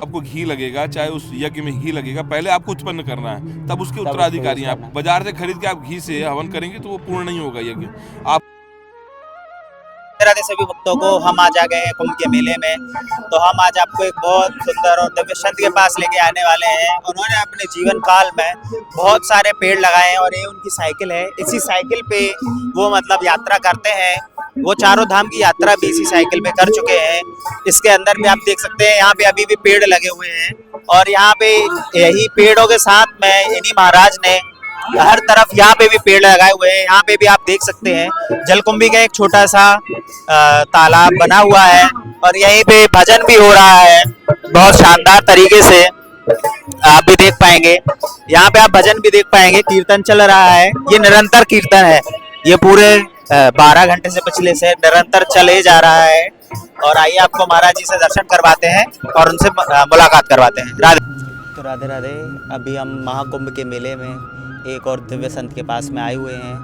आपको घी लगेगा, चाहे उस यज्ञ में घी लगेगा, पहले आपको उत्पन्न करना है, तब उसके उत्तराधिकारी हैं। आप बाजार से खरीद के आप घी से हवन करेंगे तो वो पूर्ण नहीं होगा यज्ञ। आप राधे सभी भक्तों को हम आज आ गए हैं कुंभ के मेले में। तो हम आज आपको एक बहुत सुंदर और दिव्य संत के पास लेके आने वाले हैं। उन्होंने अपने जीवन काल में बहुत सारे पेड़ लगाए हैं और ये उनकी साइकिल है। इसी साइकिल पे वो मतलब यात्रा करते हैं। वो चारों धाम की यात्रा भी इसी साइकिल पे कर चुके हैं। इसके अंदर भी आप देख सकते हैं, यहाँ पे अभी भी पेड़ लगे हुए हैं और यहाँ पे यही पेड़ों के साथ में इन्हीं महाराज ने हर तरफ यहाँ पे भी पेड़ लगाए हुए हैं। यहाँ पे भी आप देख सकते हैं जलकुंभी का एक छोटा सा तालाब बना हुआ है और यहीं पे भजन भी हो रहा है बहुत शानदार तरीके से। आप भी देख पाएंगे, यहाँ पे आप भजन भी देख पाएंगे, कीर्तन चल रहा है। ये निरंतर कीर्तन है, ये पूरे 12 घंटे से पिछले से निरंतर चले जा रहा है। और आइए आपको महाराज जी से दर्शन करवाते हैं और उनसे मुलाकात करवाते हैं। राधे तो राधे राधे। अभी हम महाकुंभ के मेले में एक और दिव्य संत के पास में आए हुए हैं।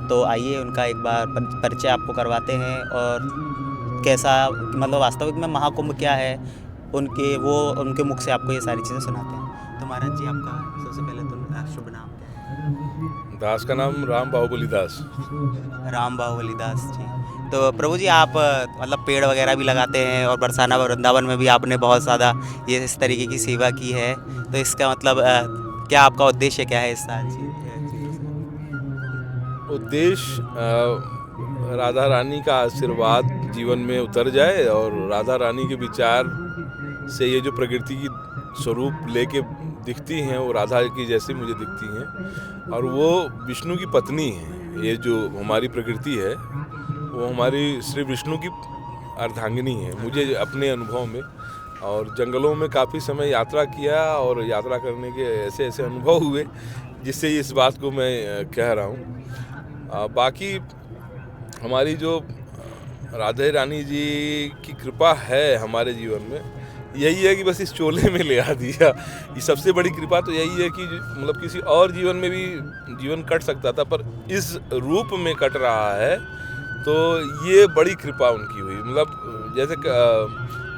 तो आइए उनका एक बार परिचय आपको करवाते हैं और कैसा मतलब वास्तविक में महाकुंभ क्या है उनके मुख से आपको ये सारी चीज़ें सुनाते हैं। तो महाराज जी आपका सबसे पहले तो शुभ नाम क्या है? दास का नाम राम बाहुबली दास। राम बाहुबली दास जी। तो प्रभु जी आप मतलब पेड़ वगैरह भी लगाते हैं और बरसाना वृंदावन में भी आपने बहुत ज़्यादा ये इस तरीके की सेवा की है। तो इसका मतलब क्या आपका उद्देश्य क्या है इस सारी चीज़? उद्देश्य राधा रानी का आशीर्वाद जीवन में उतर जाए और राधा रानी के विचार से ये जो प्रकृति की स्वरूप लेके दिखती हैं वो राधा की जैसी मुझे दिखती हैं और वो विष्णु की पत्नी है। ये जो हमारी प्रकृति है वो हमारी श्री विष्णु की अर्धांगिनी है मुझे अपने अनुभव में। और जंगलों में काफ़ी समय यात्रा किया और यात्रा करने के ऐसे ऐसे अनुभव हुए जिससे इस बात को मैं कह रहा हूँ। बाकी हमारी जो राधे रानी जी की कृपा है हमारे जीवन में यही है कि बस इस चोले में ले आ दिया। ये सबसे बड़ी कृपा तो यही है कि मतलब किसी और जीवन में भी जीवन कट सकता था पर इस रूप में कट रहा है तो ये बड़ी कृपा उनकी हुई। मतलब जैसे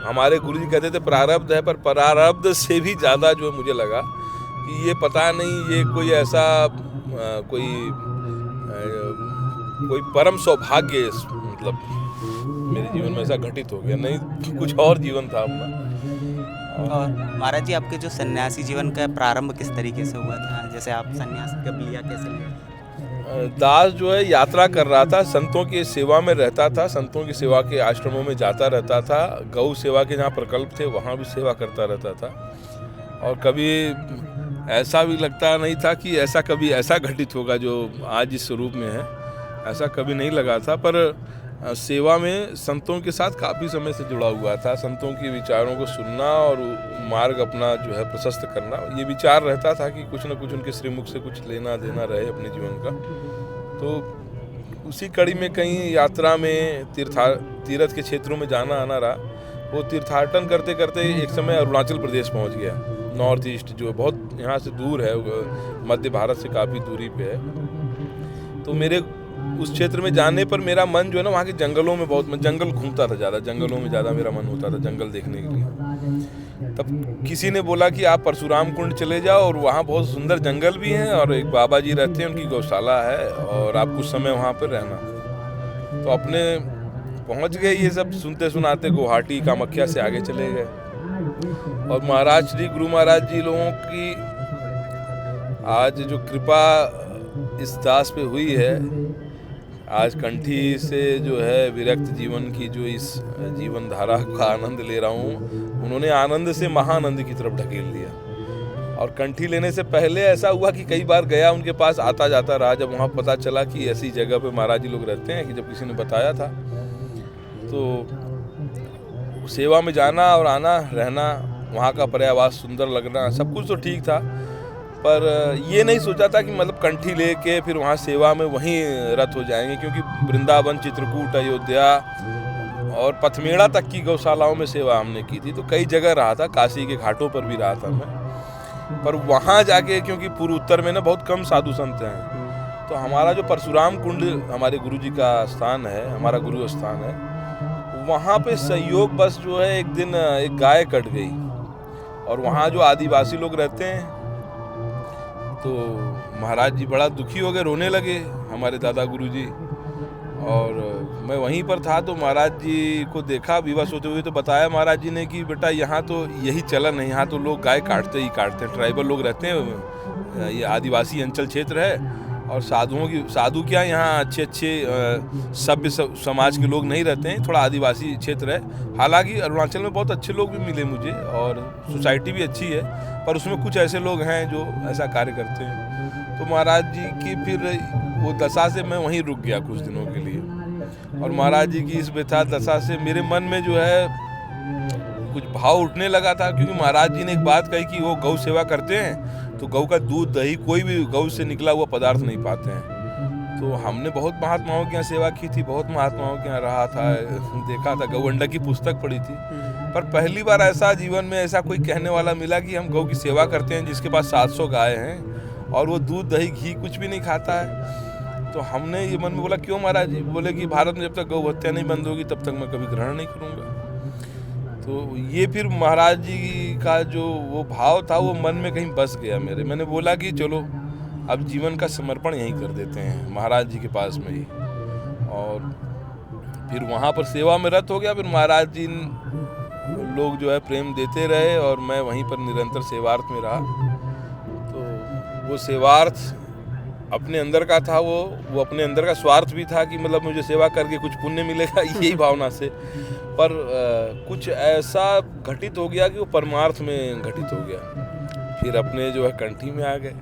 हमारे गुरुजी कहते थे प्रारब्ध है, पर प्रारब्ध से भी ज़्यादा जो मुझे लगा कि ये पता नहीं ये कोई ऐसा कोई परम सौभाग्य मतलब मेरे जीवन में ऐसा घटित हो गया, नहीं कुछ और जीवन था अपना। और महाराज जी आपके जो सन्यासी जीवन का प्रारंभ किस तरीके से हुआ था? जैसे आप सन्यास कब लिया, कैसे लिया? दास जो है यात्रा कर रहा था, संतों की सेवा में रहता था, संतों की सेवा के आश्रमों में जाता रहता था, गौ सेवा के जहाँ प्रकल्प थे वहाँ भी सेवा करता रहता था। और कभी ऐसा भी लगता नहीं था कि ऐसा कभी ऐसा घटित होगा जो आज इस स्वरूप में है, ऐसा कभी नहीं लगा था। पर सेवा में संतों के साथ काफ़ी समय से जुड़ा हुआ था, संतों के विचारों को सुनना और मार्ग अपना जो है प्रशस्त करना, ये विचार रहता था कि कुछ न कुछ उनके श्रीमुख से कुछ लेना देना रहे अपने जीवन का। तो उसी कड़ी में कहीं यात्रा में तीर्थ के क्षेत्रों में जाना आना रहा। वो तीर्थाटन करते करते एक समय अरुणाचल प्रदेश पहुंच गया, नॉर्थ ईस्ट जो बहुत यहाँ से दूर है, मध्य भारत से काफ़ी दूरी पे है। तो मेरे उस क्षेत्र में जाने पर मेरा मन जो है ना वहाँ के जंगलों में बहुत, मैं जंगल घूमता था ज़्यादा, जंगलों में ज़्यादा मेरा मन होता था जंगल देखने के लिए। तब किसी ने बोला कि आप परशुराम कुंड चले जाओ और वहाँ बहुत सुंदर जंगल भी हैं और एक बाबा जी रहते हैं, उनकी गौशाला है और आप कुछ समय वहाँ पर रहना। तो अपने पहुँच गए, ये सब सुनते सुनाते गुवाहाटी कामाख्या से आगे चले गए। और महाराज श्री गुरु महाराज जी लोगों की आज जो कृपा इस दास पे हुई है, आज कंठी से जो है विरक्त जीवन की जो इस जीवन धारा का आनंद ले रहा हूँ, उन्होंने आनंद से महाआनंद की तरफ ढकेल दिया। और कंठी लेने से पहले ऐसा हुआ कि कई बार गया उनके पास, आता जाता रहा। जब वहाँ पता चला कि ऐसी जगह पे महाराज जी लोग रहते हैं, कि जब किसी ने बताया था, तो सेवा में जाना और आना रहना, वहाँ का पर्यावास सुंदर लगना, सब कुछ तो ठीक था। पर ये नहीं सोचा था कि मतलब कंठी लेके फिर वहाँ सेवा में वहीं रत हो जाएंगे, क्योंकि वृंदावन, चित्रकूट, अयोध्या और पथमेड़ा तक की गौशालाओं में सेवा हमने की थी। तो कई जगह रहा था, काशी के घाटों पर भी रहा था मैं। पर वहाँ जाके क्योंकि पूर्व उत्तर में ना बहुत कम साधु संत हैं, तो हमारा जो परशुराम कुंड हमारे गुरु जी का स्थान है, हमारा गुरु स्थान है, वहाँ पे संयोग बस जो है एक दिन एक गाय कट गई और वहाँ जो आदिवासी लोग रहते हैं तो महाराज जी बड़ा दुखी हो गए, रोने लगे हमारे दादा गुरु जी। और मैं वहीं पर था तो महाराज जी को देखा विवश होते हुए, तो बताया महाराज जी ने कि बेटा यहाँ तो यही चलन है, यहाँ तो लोग गाय काटते ही काटते हैं, ट्राइबल लोग रहते हैं, ये आदिवासी अंचल क्षेत्र है और साधु क्या यहाँ अच्छे सभ्य समाज के लोग नहीं रहते हैं, थोड़ा आदिवासी क्षेत्र है। हालांकि अरुणाचल में बहुत अच्छे लोग भी मिले मुझे और सोसाइटी भी अच्छी है, पर उसमें कुछ ऐसे लोग हैं जो ऐसा कार्य करते हैं। तो महाराज जी की फिर वो दशा से मैं वहीं रुक गया कुछ दिनों के लिए, और महाराज जी की इस बेथा दशा से मेरे मन में जो है कुछ भाव उठने लगा था, क्योंकि महाराज जी ने एक बात कही कि वो गौ सेवा करते हैं तो गौ का दूध, दही, कोई भी गौ से निकला हुआ पदार्थ नहीं पाते हैं। तो हमने बहुत महात्माओं के यहाँ सेवा की थी, बहुत महात्माओं के यहाँ रहा था, देखा था, गौ अंडा की पुस्तक पढ़ी थी, पर पहली बार ऐसा जीवन में ऐसा कोई कहने वाला मिला कि हम गौ की सेवा करते हैं जिसके पास 700 गाय हैं और वो दूध, दही, घी कुछ भी नहीं खाता है। तो हमने ये मन में बोला क्यों महाराज जी? बोले कि भारत में जब तक गौ हत्या नहीं बंद होगी तब तक मैं कभी ग्रहण नहीं करूँगा। तो ये फिर महाराज जी का जो वो भाव था वो मन में कहीं बस गया मेरे। मैंने बोला कि चलो अब जीवन का समर्पण यहीं कर देते हैं महाराज जी के पास में ही, और फिर वहाँ पर सेवा में रत हो गया। फिर महाराज जी लोग जो है प्रेम देते रहे और मैं वहीं पर निरंतर सेवार्थ में रहा। तो वो सेवार्थ अपने अंदर का था, वो अपने अंदर का स्वार्थ भी था कि मतलब मुझे सेवा करके कुछ पुण्य मिलेगा, यही भावना से। पर कुछ ऐसा घटित हो गया कि वो परमार्थ में घटित हो गया। फिर अपने जो है कंठी में आ गए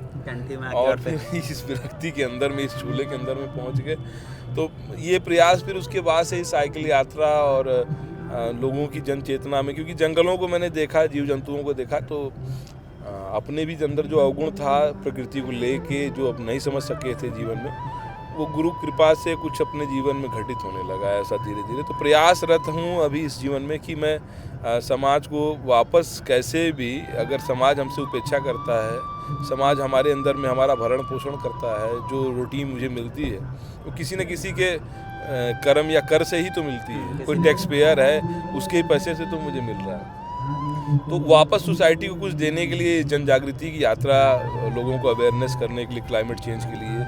और फिर इस विरक्ति के अंदर में, इस चूल्हे के अंदर में पहुंच गए। तो ये प्रयास फिर उसके बाद से साइकिल यात्रा और लोगों की जन चेतना में, क्योंकि जंगलों को मैंने देखा, जीव जंतुओं को देखा, तो अपने भी अंदर जो अवगुण था प्रकृति को लेके जो अब नहीं समझ सके थे जीवन में, वो गुरु कृपा से कुछ अपने जीवन में घटित होने लगा ऐसा धीरे धीरे। तो प्रयासरत हूँ अभी इस जीवन में कि मैं समाज को वापस कैसे भी, अगर समाज हमसे उपेक्षा करता है, समाज हमारे अंदर में हमारा भरण पोषण करता है, जो रोटी मुझे मिलती है वो किसी न किसी के कर्म या कर से ही तो मिलती है। कोई टैक्स पेयर है उसके ही पैसे से तो मुझे मिल रहा है। तो वापस सोसाइटी को कुछ देने के लिए जन जागृति की यात्रा, लोगों को अवेयरनेस करने के लिए, क्लाइमेट चेंज के लिए,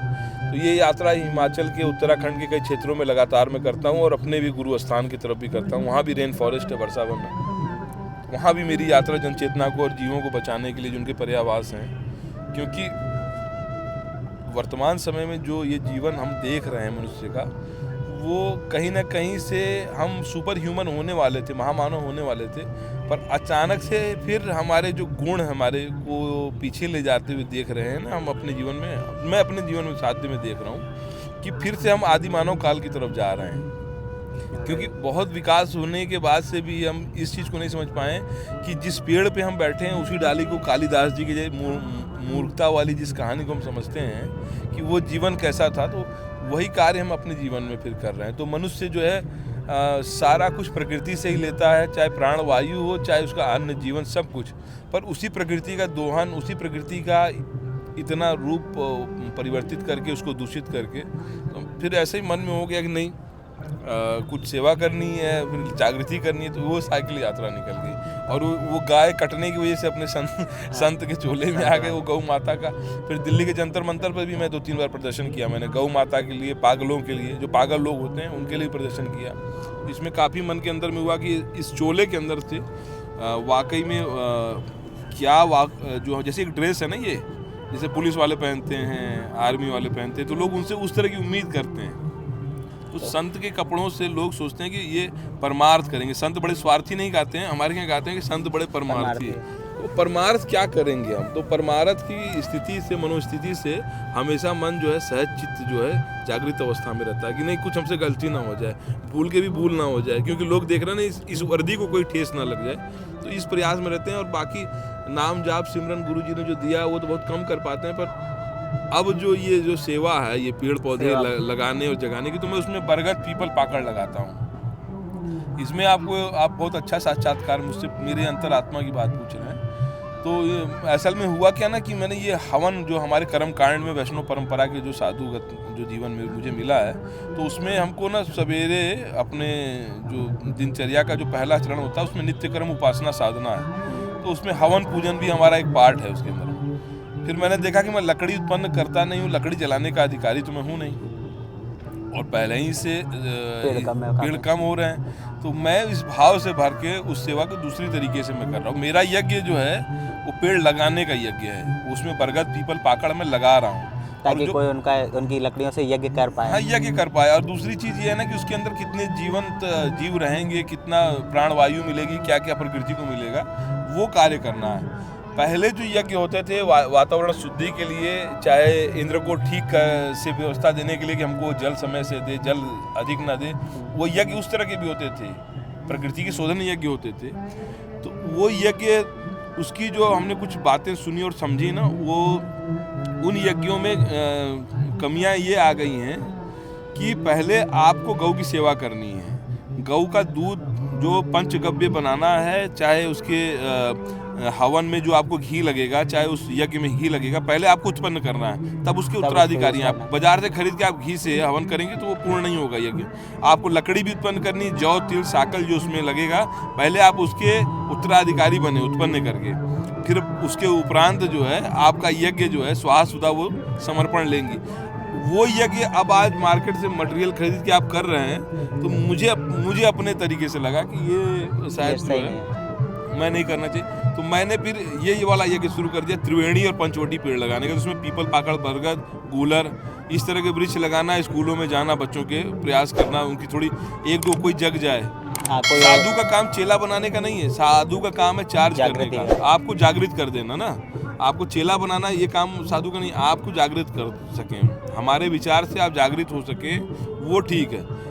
तो ये यात्रा हिमाचल के, उत्तराखंड के कई क्षेत्रों में लगातार मैं करता हूँ और अपने भी गुरु स्थान की तरफ भी करता हूँ। वहाँ भी रेन फॉरेस्ट है वर्षावन में, वहाँ भी मेरी यात्रा जनचेतना को और जीवों को बचाने के लिए, जिनके पर्यावास हैं। क्योंकि वर्तमान समय में जो ये जीवन हम देख रहे हैं मनुष्य का, वो कहीं ना कहीं से हम सुपर ह्यूमन होने वाले थे, महामानव होने वाले थे, पर अचानक से फिर हमारे जो गुण हमारे को पीछे ले जाते हुए देख रहे हैं ना हम अपने जीवन में। मैं अपने जीवन में साध्य में देख रहा हूँ कि फिर से हम आदि मानव काल की तरफ जा रहे हैं। क्योंकि बहुत विकास होने के बाद से भी हम इस चीज़ को नहीं समझ पाए कि जिस पेड़ पे हम बैठे हैं उसी डाली को कालिदास जी की मूर्खता वाली जिस कहानी को हम समझते हैं कि वो जीवन कैसा था, तो वही कार्य हम अपने जीवन में फिर कर रहे हैं। तो मनुष्य जो है सारा कुछ प्रकृति से ही लेता है, चाहे प्राण वायु हो, चाहे उसका अन्न, जीवन, सब कुछ, पर उसी प्रकृति का दोहन, उसी प्रकृति का इतना रूप परिवर्तित करके, उसको दूषित करके, तो फिर ऐसे ही मन में हो गया कि नहीं कुछ सेवा करनी है, फिर जागृति करनी है। तो वो साइकिल यात्रा निकल गई और वो गाय कटने की वजह से अपने संत के चोले में आ गए, वो गौ माता का। फिर दिल्ली के जंतर मंतर पर भी मैं 2-3 बार प्रदर्शन किया मैंने, गौ माता के लिए, पागलों के लिए, जो पागल लोग होते हैं उनके लिए प्रदर्शन किया। इसमें काफ़ी मन के अंदर में हुआ कि इस चोले के अंदर से वाकई में क्या जो जैसे एक ड्रेस है ना, ये जैसे पुलिस वाले पहनते हैं, आर्मी वाले पहनते हैं, तो लोग उनसे उस तरह की उम्मीद करते हैं। तो संत के कपड़ों से लोग सोचते हैं कि ये परमार्थ करेंगे। संत बड़े स्वार्थी नहीं गाते हैं, हमारे यहाँ गाते हैं कि संत बड़े परमार्थी है। तो परमार्थ क्या करेंगे हम? तो परमार्थ की स्थिति से, मनोस्थिति से हमेशा मन जो है सहज चित्त जो है जागृत अवस्था में रहता है कि नहीं कुछ हमसे गलती ना हो जाए, भूल के भी भूल ना हो जाए, क्योंकि लोग देख रहे हैं ना इस वर्दी को कोई ठेस ना लग जाए, तो इस प्रयास में रहते हैं। और बाकी नाम जाप सिमरन गुरु जी ने जो दिया वो तो बहुत कम कर पाते हैं, पर अब जो ये जो सेवा है, ये पेड़ पौधे लगाने और जगाने की, तो मैं उसमें बरगद पीपल पाकड़ लगाता हूँ। इसमें आप बहुत अच्छा साक्षात्कार मुझसे मेरे अंतरात्मा की बात पूछ रहे हैं। तो ये असल में हुआ क्या ना कि मैंने ये हवन जो हमारे कर्म कांड में वैष्णव परंपरा के जो साधुगत जो जीवन में मुझे मिला है, तो उसमें हमको ना सवेरे अपने जो दिनचर्या का जो पहला चरण होता है उसमें नित्य कर्म उपासना साधना है, तो उसमें हवन पूजन भी हमारा एक पार्ट है उसके अंदर। फिर मैंने देखा कि मैं लकड़ी उत्पन्न करता नहीं हूँ, लकड़ी जलाने का अधिकारी तो मैं हूँ नहीं, और पहले ही से पेड़ कम हो रहे हैं, तो मैं इस भाव से भर के उस सेवा को दूसरी तरीके से मैं कर रहा हूँ। मेरा यज्ञ जो है वो पेड़ लगाने का यज्ञ है, उसमें बरगद पीपल पाकड़ में लगा रहा हूँ ताकि कोई उनकी लकड़ियों से यज्ञ कर पाए। हाँ, यज्ञ कर पाए। और दूसरी चीज़ ये है ना कि उसके अंदर कितने जीवंत जीव रहेंगे, कितना प्राणवायु मिलेगी, क्या क्या प्रकृति को मिलेगा, वो कार्य करना है। पहले जो यज्ञ होते थे वातावरण शुद्धि के लिए, चाहे इंद्र को ठीक से व्यवस्था देने के लिए कि हमको जल समय से दे, जल अधिक ना दे, वो यज्ञ उस तरह के भी होते थे, प्रकृति के शोधन यज्ञ होते थे। तो वो यज्ञ, उसकी जो हमने कुछ बातें सुनी और समझी ना, वो उन यज्ञों में कमियां ये आ गई हैं कि पहले आपको गौ की सेवा करनी है, गौ का दूध जो पंचगव्य बनाना है, चाहे उसके हवन में जो आपको घी लगेगा, चाहे उस यज्ञ में घी लगेगा, पहले आपको उत्पन्न करना है, तब उसके उत्तराधिकारी हैं। आप बाजार से खरीद के आप घी से हवन करेंगे तो वो पूर्ण नहीं होगा यज्ञ। आपको लकड़ी भी उत्पन्न करनी, जौ तिल साकल जो उसमें लगेगा, पहले आप उसके उत्तराधिकारी बने उत्पन्न करके, फिर उसके उपरांत जो है आपका यज्ञ जो है स्वाहा सुधा वो समर्पण लेंगी। वो यज्ञ अब आज मार्केट से मटेरियल खरीद के आप कर रहे हैं, तो मुझे अपने तरीके से लगा कि ये शायद जो है मैं नहीं करना चाहिए। तो मैंने फिर ये वाला यज्ञ शुरू कर दिया, त्रिवेणी और पंचवटी पेड़ लगाने का। तो उसमें पीपल पाकड़ बरगद गूलर इस तरह के वृक्ष लगाना, स्कूलों में जाना, बच्चों के प्रयास करना, उनकी थोड़ी एक दो कोई जग जाए। साधु का काम चेला बनाने का नहीं है, साधु का काम है चार्ज करने का, आपको जागृत कर देना ना। आपको चेला बनाना ये काम साधु का नहीं, आपको जागृत कर सकें, हमारे विचार से आप जागृत हो सके, वो ठीक है।